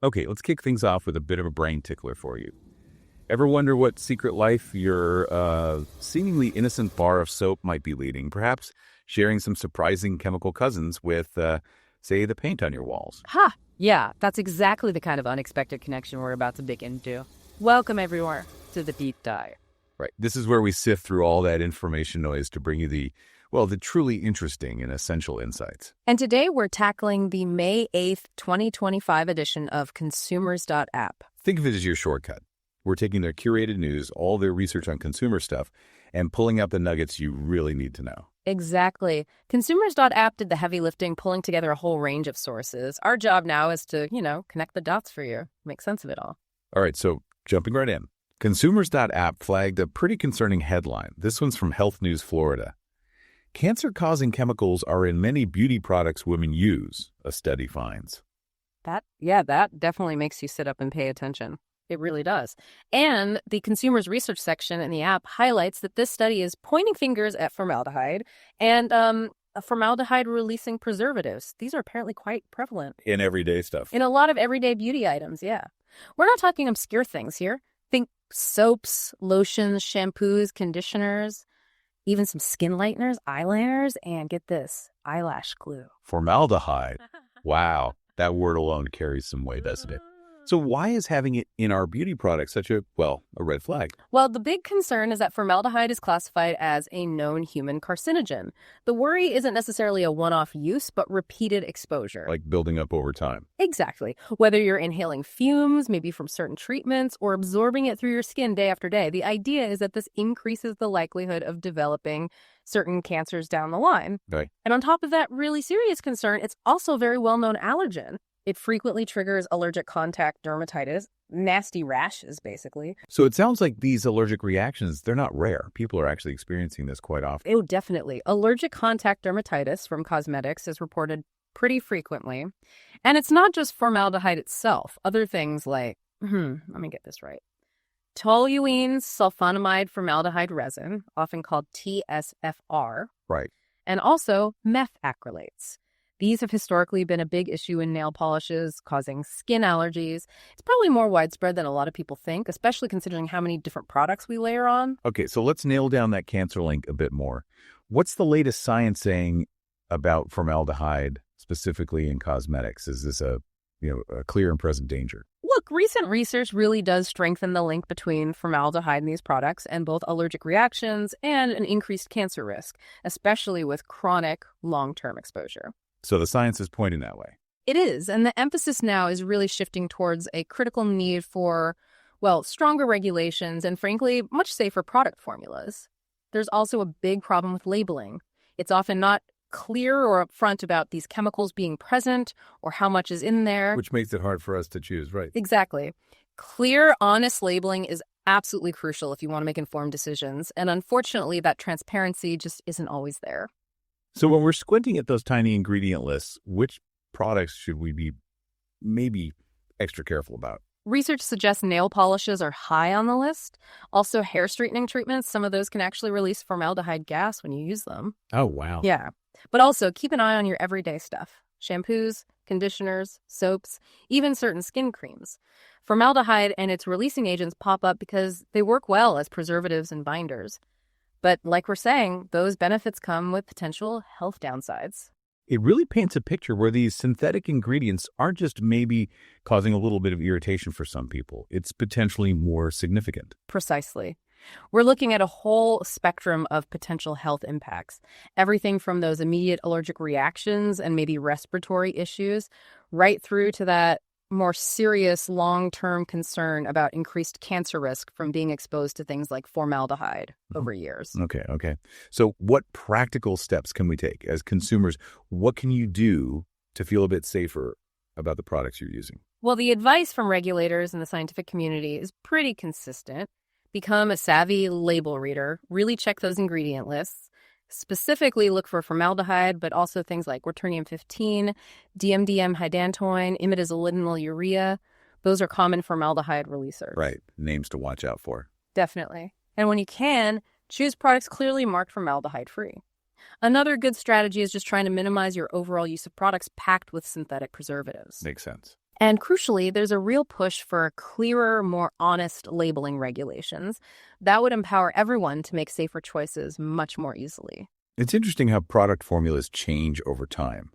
Okay, let's kick things off with a bit of a brain tickler for you. Ever wonder what secret life your seemingly innocent bar of soap might be leading? Perhaps sharing some surprising chemical cousins with, say, the paint on your walls. Ha! Yeah, that's exactly the kind of unexpected connection we're about to dig into. Welcome, everyone, to the deep dive. Right. This is where we sift through all that information noise to bring you the truly interesting and essential insights. And today we're tackling the May 8th, 2025 edition of Consumers.App. Think of it as your shortcut. We're taking their curated news, all their research on consumer stuff, and pulling out the nuggets you really need to know. Exactly. Consumers.App did the heavy lifting, pulling together a whole range of sources. Our job now is to, connect the dots for you, make sense of it all. All right, so jumping right in. Consumers.App flagged a pretty concerning headline. This one's from Health News Florida. Cancer-causing chemicals are in many beauty products women use, a study finds. That definitely makes you sit up and pay attention. It really does. And the consumers research section in the app highlights that this study is pointing fingers at formaldehyde and formaldehyde-releasing preservatives. These are apparently quite prevalent. In everyday stuff. In a lot of everyday beauty items, yeah. We're not talking obscure things here. Think soaps, lotions, shampoos, conditioners, even some skin lighteners, eyeliners, and get this, eyelash glue. Formaldehyde. Wow. That word alone carries some weight, doesn't it? So why is having it in our beauty products such a red flag? Well, the big concern is that formaldehyde is classified as a known human carcinogen. The worry isn't necessarily a one-off use, but repeated exposure. Like building up over time. Exactly. Whether you're inhaling fumes, maybe from certain treatments, or absorbing it through your skin day after day, the idea is that this increases the likelihood of developing certain cancers down the line. Right. And on top of that really serious concern, it's also a very well-known allergen. It frequently triggers allergic contact dermatitis, nasty rashes, basically. So it sounds like these allergic reactions, they're not rare. People are actually experiencing this quite often. Oh, definitely. Allergic contact dermatitis from cosmetics is reported pretty frequently. And it's not just formaldehyde itself. Other things like, let me get this right. Toluene sulfonamide formaldehyde resin, often called TSFR. Right. And also meth acrylates. These have historically been a big issue in nail polishes, causing skin allergies. It's probably more widespread than a lot of people think, especially considering how many different products we layer on. Okay, so let's nail down that cancer link a bit more. What's the latest science saying about formaldehyde, specifically in cosmetics? Is this a clear and present danger? Look, recent research really does strengthen the link between formaldehyde in these products and both allergic reactions and an increased cancer risk, especially with chronic long-term exposure. So the science is pointing that way. It is, and the emphasis now is really shifting towards a critical need for, stronger regulations and, frankly, much safer product formulas. There's also a big problem with labeling. It's often not clear or upfront about these chemicals being present or how much is in there. Which makes it hard for us to choose, right? Exactly. Clear, honest labeling is absolutely crucial if you want to make informed decisions, and unfortunately, that transparency just isn't always there. So when we're squinting at those tiny ingredient lists, which products should we be maybe extra careful about? Research suggests nail polishes are high on the list. Also, hair straightening treatments, some of those can actually release formaldehyde gas when you use them. Oh, wow. Yeah. But also, keep an eye on your everyday stuff. Shampoos, conditioners, soaps, even certain skin creams. Formaldehyde and its releasing agents pop up because they work well as preservatives and binders. But like we're saying, those benefits come with potential health downsides. It really paints a picture where these synthetic ingredients aren't just maybe causing a little bit of irritation for some people. It's potentially more significant. Precisely. We're looking at a whole spectrum of potential health impacts. Everything from those immediate allergic reactions and maybe respiratory issues, right through to that more serious long-term concern about increased cancer risk from being exposed to things like formaldehyde over years. Okay. So what practical steps can we take as consumers? What can you do to feel a bit safer about the products you're using? Well, the advice from regulators and the scientific community is pretty consistent. Become a savvy label reader. Really check those ingredient lists. Specifically look for formaldehyde, but also things like Quaternium-15, DMDM hydantoin, imidazolidinyl urea. Those are common formaldehyde releasers. Right. Names to watch out for. Definitely. And when you can, choose products clearly marked formaldehyde-free. Another good strategy is just trying to minimize your overall use of products packed with synthetic preservatives. Makes sense. And crucially, there's a real push for clearer, more honest labeling regulations that would empower everyone to make safer choices much more easily. It's interesting how product formulas change over time.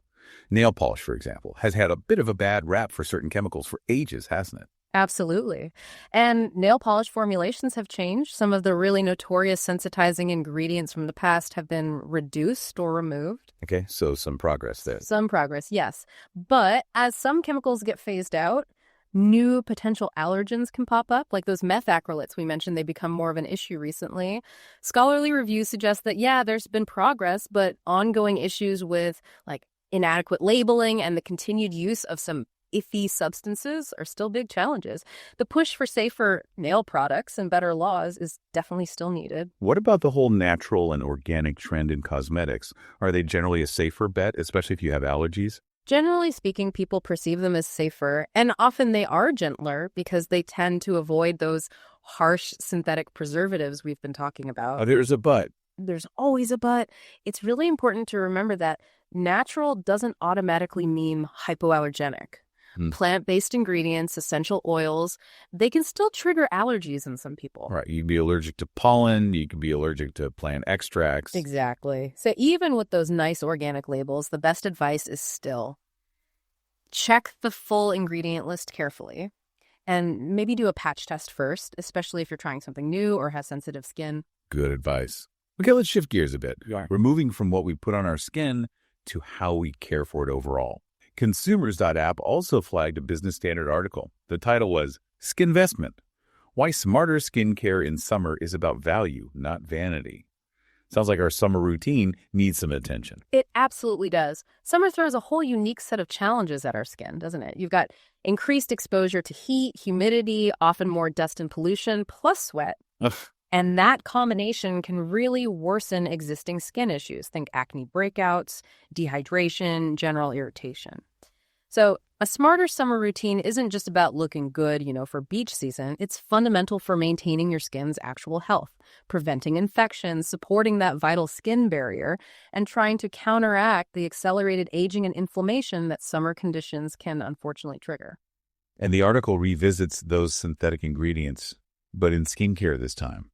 Nail polish, for example, has had a bit of a bad rap for certain chemicals for ages, hasn't it? Absolutely. And nail polish formulations have changed. Some of the really notorious sensitizing ingredients from the past have been reduced or removed. Okay, so some progress there. Some progress, yes. But as some chemicals get phased out, new potential allergens can pop up, like those methacrylates we mentioned. They become more of an issue recently. Scholarly reviews suggest that, yeah, there's been progress, but ongoing issues with like inadequate labeling and the continued use of some iffy substances are still big challenges. The push for safer nail products and better laws is definitely still needed. What about the whole natural and organic trend in cosmetics? Are they generally a safer bet, especially if you have allergies? Generally speaking, people perceive them as safer, and often they are gentler because they tend to avoid those harsh synthetic preservatives we've been talking about. Oh, there's a but. There's always a but. It's really important to remember that natural doesn't automatically mean hypoallergenic. Plant-based ingredients, essential oils, they can still trigger allergies in some people. Right. You can be allergic to pollen. You can be allergic to plant extracts. Exactly. So even with those nice organic labels, the best advice is still check the full ingredient list carefully and maybe do a patch test first, especially if you're trying something new or has sensitive skin. Good advice. Okay, let's shift gears a bit. Yeah. We're moving from what we put on our skin to how we care for it overall. Consumers.App also flagged a business standard article. The title was Skinvestment: Why Smarter Skincare in Summer is About Value, Not Vanity. Sounds like our summer routine needs some attention. It absolutely does. Summer throws a whole unique set of challenges at our skin, doesn't it? You've got increased exposure to heat, humidity, often more dust and pollution, plus sweat. Ugh. And that combination can really worsen existing skin issues. Think acne breakouts, dehydration, general irritation. So a smarter summer routine isn't just about looking good, for beach season. It's fundamental for maintaining your skin's actual health, preventing infections, supporting that vital skin barrier, and trying to counteract the accelerated aging and inflammation that summer conditions can unfortunately trigger. And the article revisits those synthetic ingredients, but in skincare this time.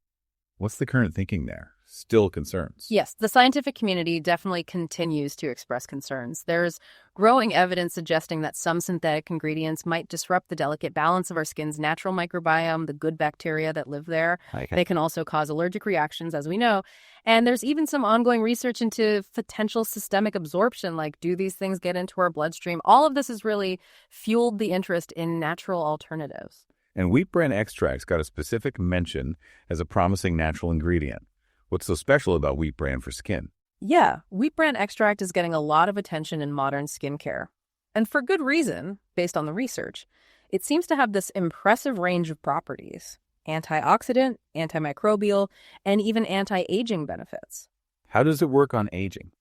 What's the current thinking there? Still concerns? Yes, the scientific community definitely continues to express concerns. There's growing evidence suggesting that some synthetic ingredients might disrupt the delicate balance of our skin's natural microbiome, the good bacteria that live there. Okay. They can also cause allergic reactions, as we know. And there's even some ongoing research into potential systemic absorption, like do these things get into our bloodstream? All of this has really fueled the interest in natural alternatives. And wheat bran extracts got a specific mention as a promising natural ingredient. What's so special about wheat bran for skin? Yeah, wheat bran extract is getting a lot of attention in modern skincare. And for good reason, based on the research. It seems to have this impressive range of properties: antioxidant, antimicrobial, and even anti-aging benefits. How does it work on aging?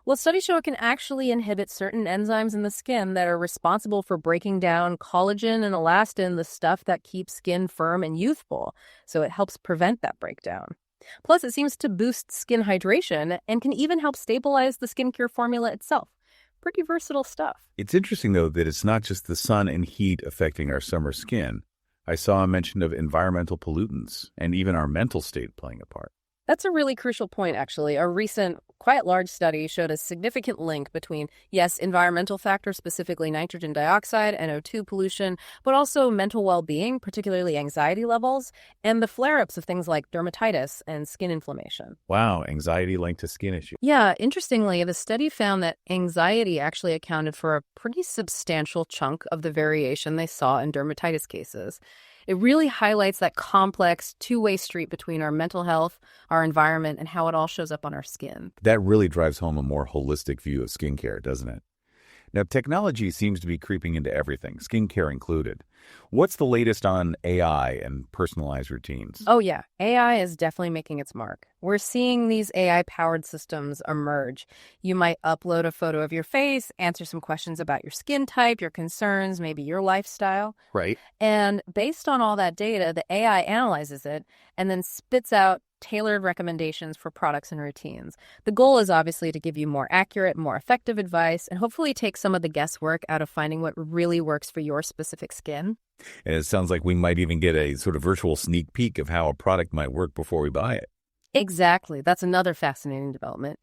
Well, studies show it can actually inhibit certain enzymes in the skin that are responsible for breaking down collagen and elastin, the stuff that keeps skin firm and youthful. So it helps prevent that breakdown. Plus, it seems to boost skin hydration and can even help stabilize the skincare formula itself. Pretty versatile stuff. It's interesting, though, that it's not just the sun and heat affecting our summer skin. I saw a mention of environmental pollutants and even our mental state playing a part. That's a really crucial point, actually. A recent, quite large study showed a significant link between, yes, environmental factors, specifically nitrogen dioxide, NO2 pollution, but also mental well-being, particularly anxiety levels, and the flare-ups of things like dermatitis and skin inflammation. Wow, anxiety linked to skin issues. Yeah, interestingly, the study found that anxiety actually accounted for a pretty substantial chunk of the variation they saw in dermatitis cases. It really highlights that complex two-way street between our mental health, our environment, and how it all shows up on our skin. That really drives home a more holistic view of skincare, doesn't it? Now, technology seems to be creeping into everything, skincare included. What's the latest on AI and personalized routines? Oh, yeah. AI is definitely making its mark. We're seeing these AI-powered systems emerge. You might upload a photo of your face, answer some questions about your skin type, your concerns, maybe your lifestyle. Right. And based on all that data, the AI analyzes it and then spits out tailored recommendations for products and routines. The goal is obviously to give you more accurate, more effective advice, and hopefully take some of the guesswork out of finding what really works for your specific skin. And it sounds like we might even get a sort of virtual sneak peek of how a product might work before we buy it. Exactly. That's another fascinating development.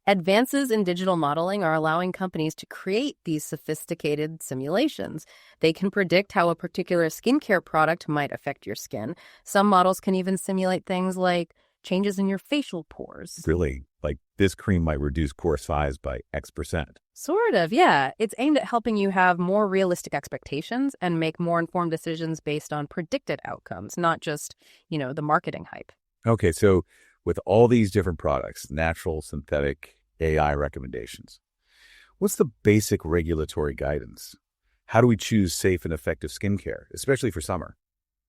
Advances in digital modeling are allowing companies to create these sophisticated simulations. They can predict how a particular skincare product might affect your skin. Some models can even simulate things like changes in your facial pores. Really? Like this cream might reduce pore size by X%. Sort of, yeah. It's aimed at helping you have more realistic expectations and make more informed decisions based on predicted outcomes, not just, the marketing hype. Okay, so with all these different products, natural, synthetic, AI recommendations, what's the basic regulatory guidance? How do we choose safe and effective skincare, especially for summer?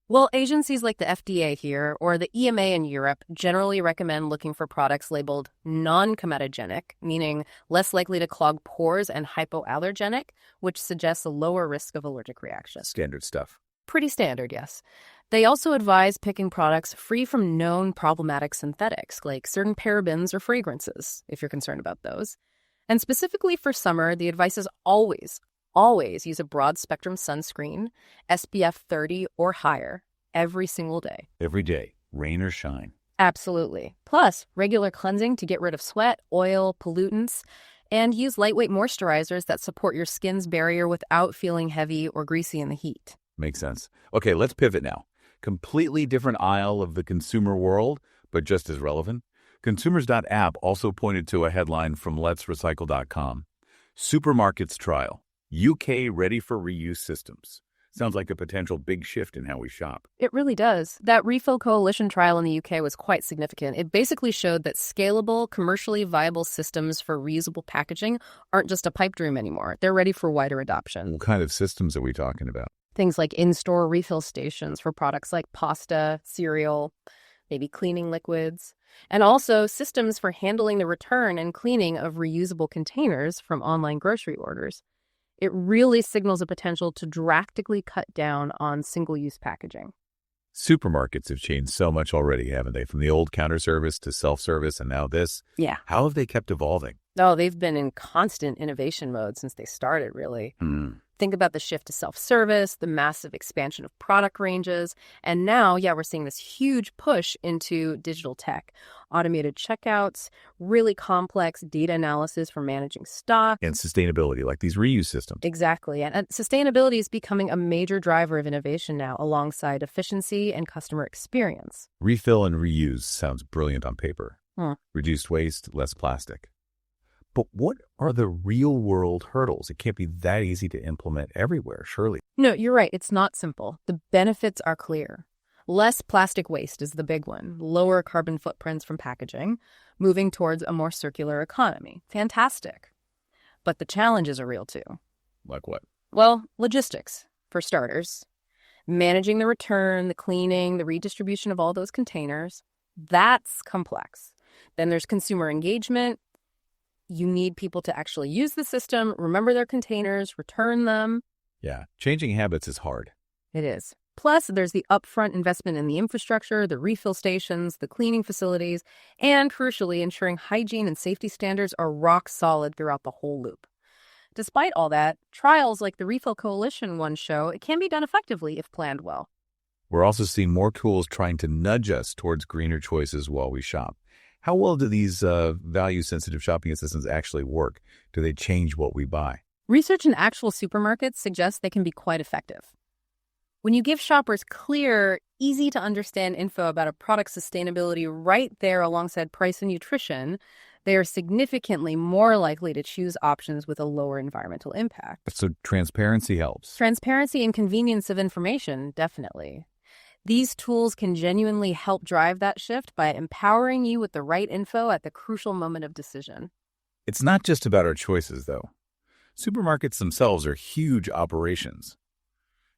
Well, agencies like the FDA here or the EMA in Europe generally recommend looking for products labeled non-comedogenic, meaning less likely to clog pores, and hypoallergenic, which suggests a lower risk of allergic reactions. Standard stuff. Pretty standard, yes. They also advise picking products free from known problematic synthetics, like certain parabens or fragrances, if you're concerned about those. And specifically for summer, the advice is always use a broad-spectrum sunscreen, SPF 30 or higher, every single day. Every day, rain or shine. Absolutely. Plus, regular cleansing to get rid of sweat, oil, pollutants, and use lightweight moisturizers that support your skin's barrier without feeling heavy or greasy in the heat. Makes sense. Okay, let's pivot now. Completely different aisle of the consumer world, but just as relevant. Consumers.App also pointed to a headline from letsrecycle.com. Supermarkets trial. UK ready for reuse systems. Sounds like a potential big shift in how we shop. It really does. That Refill Coalition trial in the UK was quite significant. It basically showed that scalable, commercially viable systems for reusable packaging aren't just a pipe dream anymore. They're ready for wider adoption. What kind of systems are we talking about? Things like in-store refill stations for products like pasta, cereal, maybe cleaning liquids, and also systems for handling the return and cleaning of reusable containers from online grocery orders. It really signals a potential to drastically cut down on single-use packaging. Supermarkets have changed so much already, haven't they? From the old counter service to self-service and now this. Yeah. How have they kept evolving? Oh, they've been in constant innovation mode since they started, really. Think about the shift to self-service, the massive expansion of product ranges, and now, we're seeing this huge push into digital tech, automated checkouts, really complex data analysis for managing stock. And sustainability, like these reuse systems. Exactly, and sustainability is becoming a major driver of innovation now, alongside efficiency and customer experience. Refill and reuse sounds brilliant on paper. Reduced waste, less plastic. But what are the real-world hurdles? It can't be that easy to implement everywhere, surely. No, you're right. It's not simple. The benefits are clear. Less plastic waste is the big one. Lower carbon footprints from packaging. Moving towards a more circular economy. Fantastic. But the challenges are real too. Like what? Well, logistics, for starters. Managing the return, the cleaning, the redistribution of all those containers. That's complex. Then there's consumer engagement. You need people to actually use the system, remember their containers, return them. Yeah, changing habits is hard. It is. Plus, there's the upfront investment in the infrastructure, the refill stations, the cleaning facilities, and crucially, ensuring hygiene and safety standards are rock solid throughout the whole loop. Despite all that, trials like the Refill Coalition one show it can be done effectively if planned well. We're also seeing more tools trying to nudge us towards greener choices while we shop. How well do these value-sensitive shopping assistants actually work? Do they change what we buy? Research in actual supermarkets suggests they can be quite effective. When you give shoppers clear, easy-to-understand info about a product's sustainability right there alongside price and nutrition, they are significantly more likely to choose options with a lower environmental impact. So transparency helps. Transparency and convenience of information, definitely. These tools can genuinely help drive that shift by empowering you with the right info at the crucial moment of decision. It's not just about our choices, though. Supermarkets themselves are huge operations.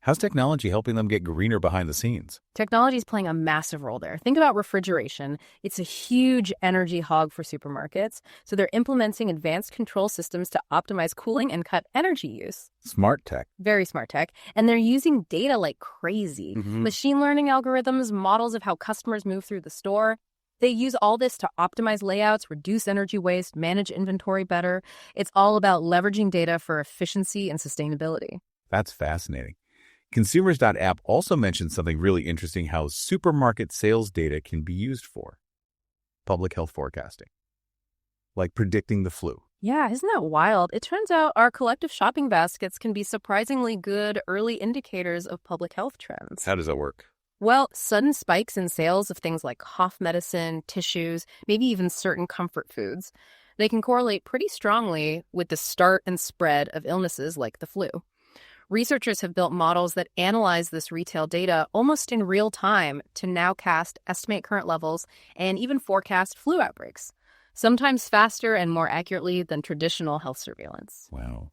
How's technology helping them get greener behind the scenes? Technology is playing a massive role there. Think about refrigeration. It's a huge energy hog for supermarkets, so they're implementing advanced control systems to optimize cooling and cut energy use. Smart tech. Very smart tech. And they're using data like crazy. Machine learning algorithms, models of how customers move through the store. They use all this to optimize layouts, reduce energy waste, manage inventory better. It's all about leveraging data for efficiency and sustainability. That's fascinating. Consumers.App also mentioned something really interesting, how supermarket sales data can be used for public health forecasting, like predicting the flu. Yeah, isn't that wild? It turns out our collective shopping baskets can be surprisingly good early indicators of public health trends. How does that work? Well, sudden spikes in sales of things like cough medicine, tissues, maybe even certain comfort foods, they can correlate pretty strongly with the start and spread of illnesses like the flu. Researchers have built models that analyze this retail data almost in real time to nowcast, estimate current levels, and even forecast flu outbreaks, sometimes faster and more accurately than traditional health surveillance. Wow.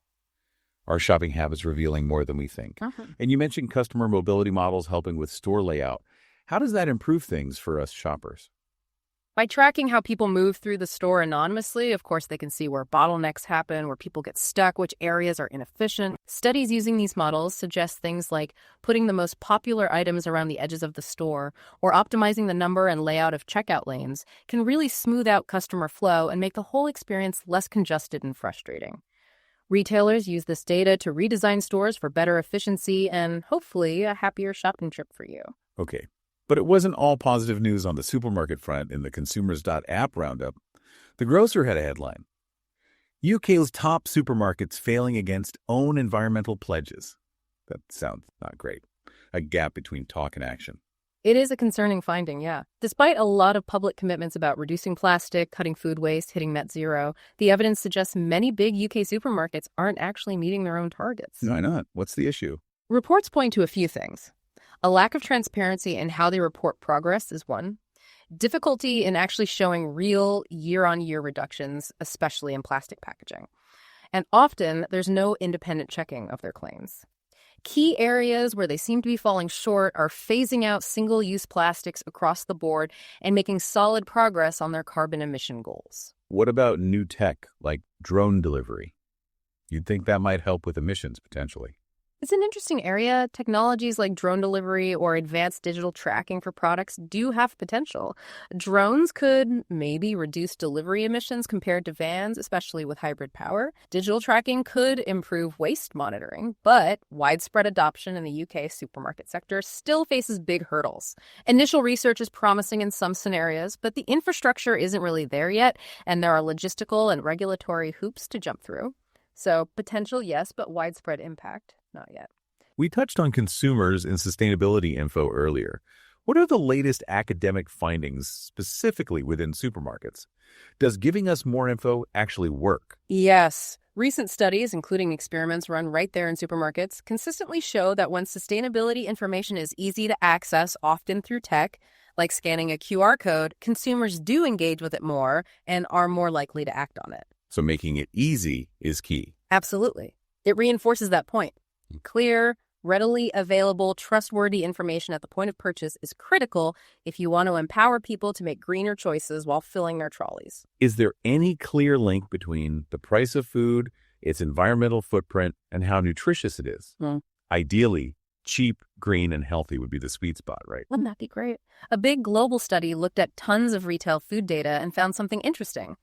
Our shopping habits revealing more than we think. And you mentioned customer mobility models helping with store layout. How does that improve things for us shoppers? By tracking how people move through the store anonymously, of course, they can see where bottlenecks happen, where people get stuck, which areas are inefficient. Studies using these models suggest things like putting the most popular items around the edges of the store or optimizing the number and layout of checkout lanes can really smooth out customer flow and make the whole experience less congested and frustrating. Retailers use this data to redesign stores for better efficiency and hopefully a happier shopping trip for you. Okay. But it wasn't all positive news on the supermarket front in the Consumers.App roundup. The Grocer had a headline: UK's top supermarkets failing against own environmental pledges. That sounds not great. A gap between talk and action. It is a concerning finding, yeah. Despite a lot of public commitments about reducing plastic, cutting food waste, hitting net zero, the evidence suggests many big UK supermarkets aren't actually meeting their own targets. Why not? What's the issue? Reports point to a few things. A lack of transparency in how they report progress is one. Difficulty in actually showing real year-on-year reductions, especially in plastic packaging. And often, there's no independent checking of their claims. Key areas where they seem to be falling short are phasing out single-use plastics across the board and making solid progress on their carbon emission goals. What about new tech, like drone delivery? You'd think that might help with emissions, potentially. It's an interesting area. Technologies like drone delivery or advanced digital tracking for products do have potential. Drones could maybe reduce delivery emissions compared to vans, especially with hybrid power. Digital tracking could improve waste monitoring, but widespread adoption in the UK supermarket sector still faces big hurdles. Initial research is promising in some scenarios, but the infrastructure isn't really there yet, and there are logistical and regulatory hoops to jump through. So potential, yes, but widespread impact, not yet. We touched on consumers and sustainability info earlier. What are the latest academic findings specifically within supermarkets? Does giving us more info actually work? Yes. Recent studies, including experiments run right there in supermarkets, consistently show that when sustainability information is easy to access, often through tech, like scanning a QR code, consumers do engage with it more and are more likely to act on it. So making it easy is key. Absolutely. It reinforces that point. Clear, readily available, trustworthy information at the point of purchase is critical if you want to empower people to make greener choices while filling their trolleys. Is there any clear link between the price of food, its environmental footprint, and how nutritious it is? Ideally, cheap, green, and healthy would be the sweet spot, right? Wouldn't that be great? A big global study looked at tons of retail food data and found something interesting.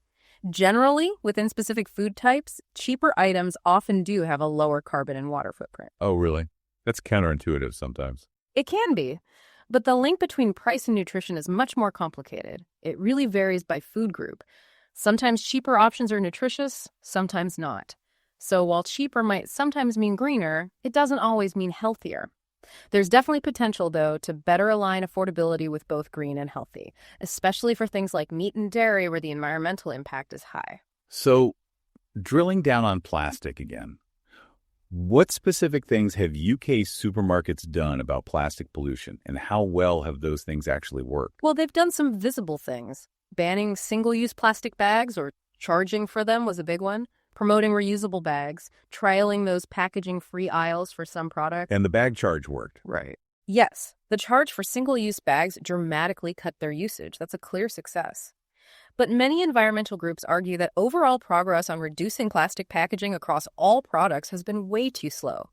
Generally, within specific food types, cheaper items often do have a lower carbon and water footprint. Oh, really? That's counterintuitive sometimes. It can be, but the link between price and nutrition is much more complicated. It really varies by food group. Sometimes cheaper options are nutritious, sometimes not. So while cheaper might sometimes mean greener, it doesn't always mean healthier. There's definitely potential, though, to better align affordability with both green and healthy, especially for things like meat and dairy where the environmental impact is high. So, drilling down on plastic again, what specific things have UK supermarkets done about plastic pollution, and how well have those things actually worked? Well, they've done some visible things. Banning single-use plastic bags or charging for them was a big one. Promoting reusable bags, trialing those packaging-free aisles for some products. And the bag charge worked. Right. Yes, the charge for single-use bags dramatically cut their usage. That's a clear success. But many environmental groups argue that overall progress on reducing plastic packaging across all products has been way too slow.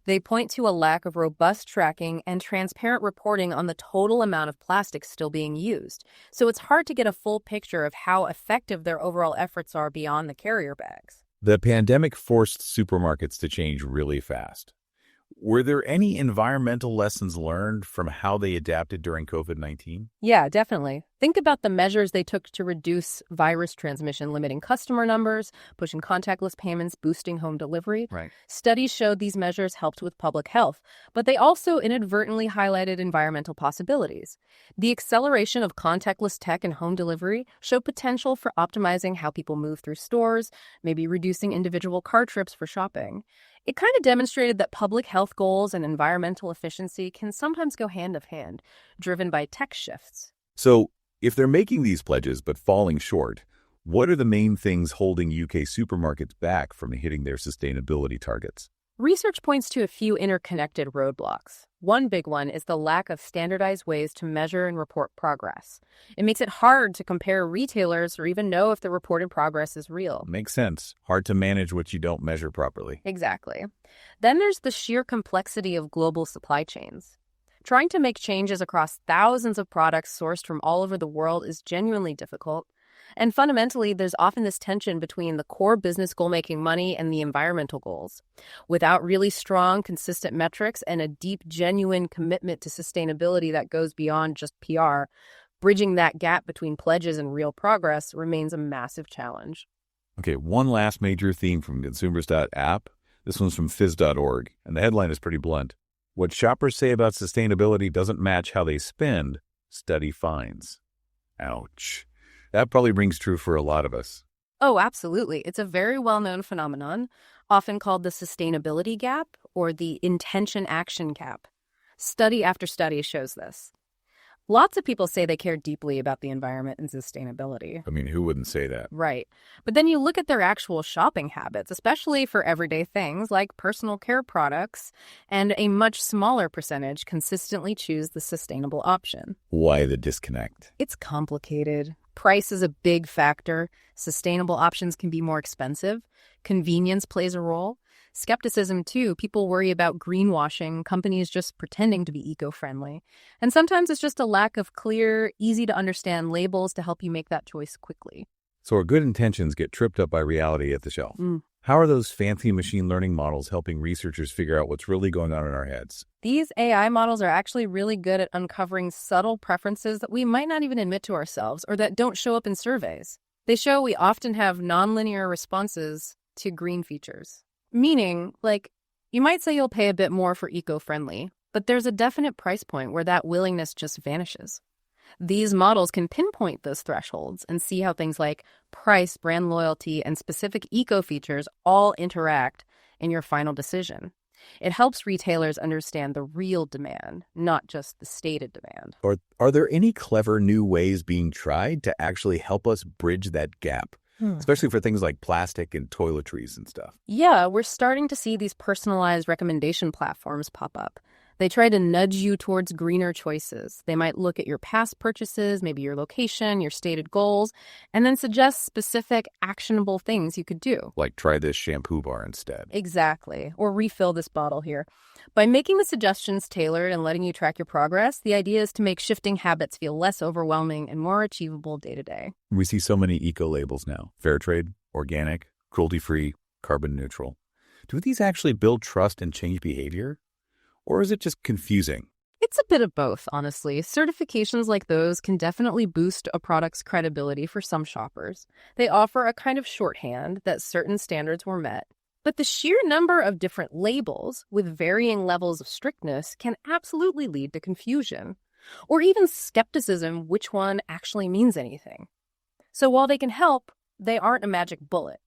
They point to a lack of robust tracking and transparent reporting on the total amount of plastic still being used. So it's hard to get a full picture of how effective their overall efforts are beyond the carrier bags. The pandemic forced supermarkets to change really fast. Were there any environmental lessons learned from how they adapted during COVID-19? Yeah, definitely. Think about the measures they took to reduce virus transmission, limiting customer numbers, pushing contactless payments, boosting home delivery. Right. Studies showed these measures helped with public health, but they also inadvertently highlighted environmental possibilities. The acceleration of contactless tech and home delivery showed potential for optimizing how people move through stores, maybe reducing individual car trips for shopping. It kind of demonstrated that public health goals and environmental efficiency can sometimes go hand in hand, driven by tech shifts. So, if they're making these pledges but falling short, what are the main things holding UK supermarkets back from hitting their sustainability targets? Research points to a few interconnected roadblocks. One big one is the lack of standardized ways to measure and report progress. It makes it hard to compare retailers or even know if the reported progress is real. Makes sense. Hard to manage what you don't measure properly. Exactly. Then there's the sheer complexity of global supply chains. Trying to make changes across thousands of products sourced from all over the world is genuinely difficult. And fundamentally, there's often this tension between the core business goal making money and the environmental goals. Without really strong, consistent metrics and a deep, genuine commitment to sustainability that goes beyond just PR, bridging that gap between pledges and real progress remains a massive challenge. Okay, one last major theme from Consumers.App. This one's from phys.org, and the headline is pretty blunt. What shoppers say about sustainability doesn't match how they spend, study finds. Ouch. That probably rings true for a lot of us. Oh, absolutely. It's a very well-known phenomenon, often called the sustainability gap or the intention-action gap. Study after study shows this. Lots of people say they care deeply about the environment and sustainability. I mean, who wouldn't say that? Right. But then you look at their actual shopping habits, especially for everyday things like personal care products, and a much smaller percentage consistently choose the sustainable option. Why the disconnect? It's complicated. Price is a big factor. Sustainable options can be more expensive. Convenience plays a role. Skepticism, too. People worry about greenwashing, companies just pretending to be eco-friendly. And sometimes it's just a lack of clear, easy-to-understand labels to help you make that choice quickly. So our good intentions get tripped up by reality at the shelf. How are those fancy machine learning models helping researchers figure out what's really going on in our heads? These AI models are actually really good at uncovering subtle preferences that we might not even admit to ourselves or that don't show up in surveys. They show we often have nonlinear responses to green features. Meaning, you might say you'll pay a bit more for eco-friendly, but there's a definite price point where that willingness just vanishes. These models can pinpoint those thresholds and see how things like price, brand loyalty, and specific eco-features all interact in your final decision. It helps retailers understand the real demand, not just the stated demand. Are there any clever new ways being tried to actually help us bridge that gap? Especially for things like plastic and toiletries and stuff. Yeah, we're starting to see these personalized recommendation platforms pop up. They try to nudge you towards greener choices. They might look at your past purchases, maybe your location, your stated goals, and then suggest specific actionable things you could do. Like try this shampoo bar instead. Exactly. Or refill this bottle here. By making the suggestions tailored and letting you track your progress, the idea is to make shifting habits feel less overwhelming and more achievable day to day. We see so many eco labels now. Fair trade, organic, cruelty-free, carbon neutral. Do these actually build trust and change behavior? Or is it just confusing? It's a bit of both, honestly. Certifications like those can definitely boost a product's credibility for some shoppers. They offer a kind of shorthand that certain standards were met. But the sheer number of different labels with varying levels of strictness can absolutely lead to confusion, or even skepticism which one actually means anything. So while they can help, they aren't a magic bullet.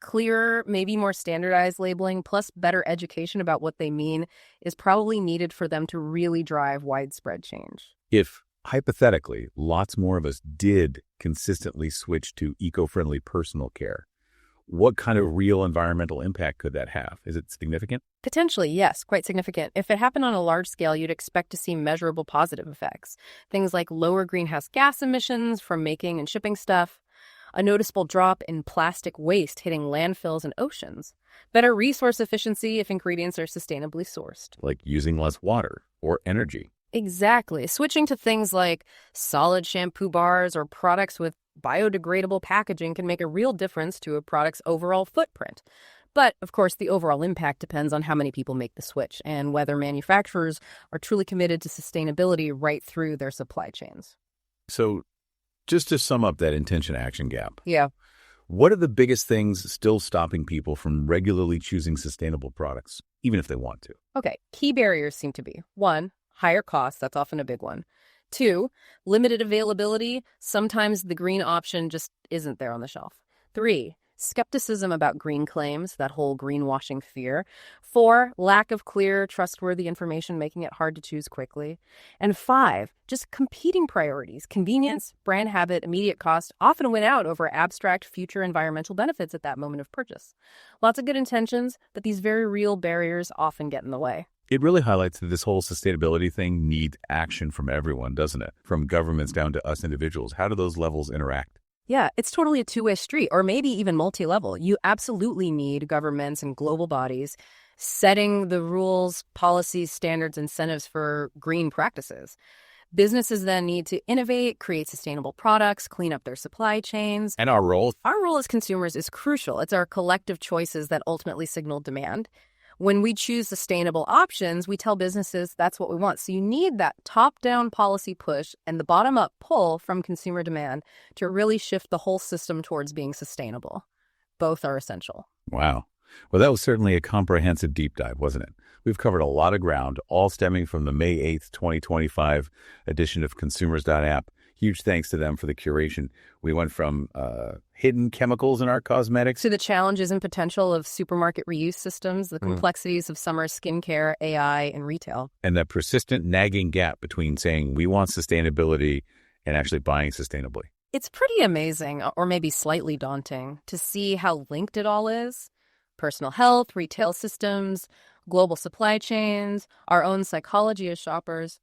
Clearer, maybe more standardized labeling, plus better education about what they mean is probably needed for them to really drive widespread change. If, hypothetically, lots more of us did consistently switch to eco-friendly personal care, what kind of real environmental impact could that have? Is it significant? Potentially, yes, quite significant. If it happened on a large scale, you'd expect to see measurable positive effects. Things like lower greenhouse gas emissions from making and shipping stuff. a noticeable drop in plastic waste hitting landfills and oceans, better resource efficiency if ingredients are sustainably sourced. Like using less water or energy. Exactly. Switching to things like solid shampoo bars or products with biodegradable packaging can make a real difference to a product's overall footprint. But, of course, the overall impact depends on how many people make the switch and whether manufacturers are truly committed to sustainability right through their supply chains. So, just to sum up that intention-action gap. Yeah. What are the biggest things still stopping people from regularly choosing sustainable products, even if they want to? Okay, key barriers seem to be 1, higher costs, that's often a big one. 2, limited availability. Sometimes the green option just isn't there on the shelf. 3, skepticism about green claims, that whole greenwashing fear. 4, lack of clear, trustworthy information, making it hard to choose quickly. And 5, just competing priorities. Convenience, brand habit, immediate cost often win out over abstract future environmental benefits at that moment of purchase. Lots of good intentions, but these very real barriers often get in the way. It really highlights that this whole sustainability thing needs action from everyone, doesn't it? From governments down to us individuals. How do those levels interact? Yeah, it's totally a two-way street, or maybe even multi-level. You absolutely need governments and global bodies setting the rules, policies, standards, incentives for green practices. Businesses then need to innovate, create sustainable products, clean up their supply chains. And our role? Our role as consumers is crucial. It's our collective choices that ultimately signal demand. When we choose sustainable options, we tell businesses that's what we want. So you need that top-down policy push and the bottom-up pull from consumer demand to really shift the whole system towards being sustainable. Both are essential. Wow. Well, that was certainly a comprehensive deep dive, wasn't it? We've covered a lot of ground, all stemming from the May 8th, 2025 edition of Consumers.App. Huge thanks to them for the curation. We went from hidden chemicals in our cosmetics to the challenges and potential of supermarket reuse systems, the complexities of summer skincare, AI, and retail. And that persistent nagging gap between saying we want sustainability and actually buying sustainably. It's pretty amazing, or maybe slightly daunting, to see how linked it all is. Personal health, retail systems, global supply chains, our own psychology as shoppers.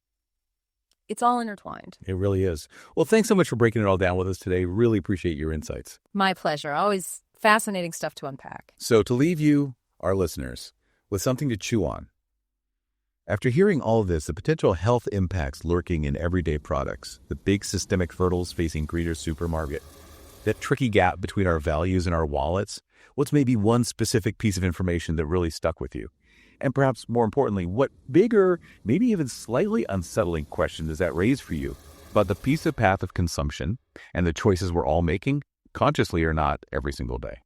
It's all intertwined. It really is. Well, thanks so much for breaking it all down with us today. Really appreciate your insights. My pleasure. Always fascinating stuff to unpack. So to leave you, our listeners, with something to chew on. After hearing all of this, the potential health impacts lurking in everyday products, the big systemic hurdles facing greeter supermarket, that tricky gap between our values and our wallets, what's maybe one specific piece of information that really stuck with you? And perhaps more importantly, what bigger, maybe even slightly unsettling question does that raise for you about the piece of path of consumption and the choices we're all making, consciously or not, every single day?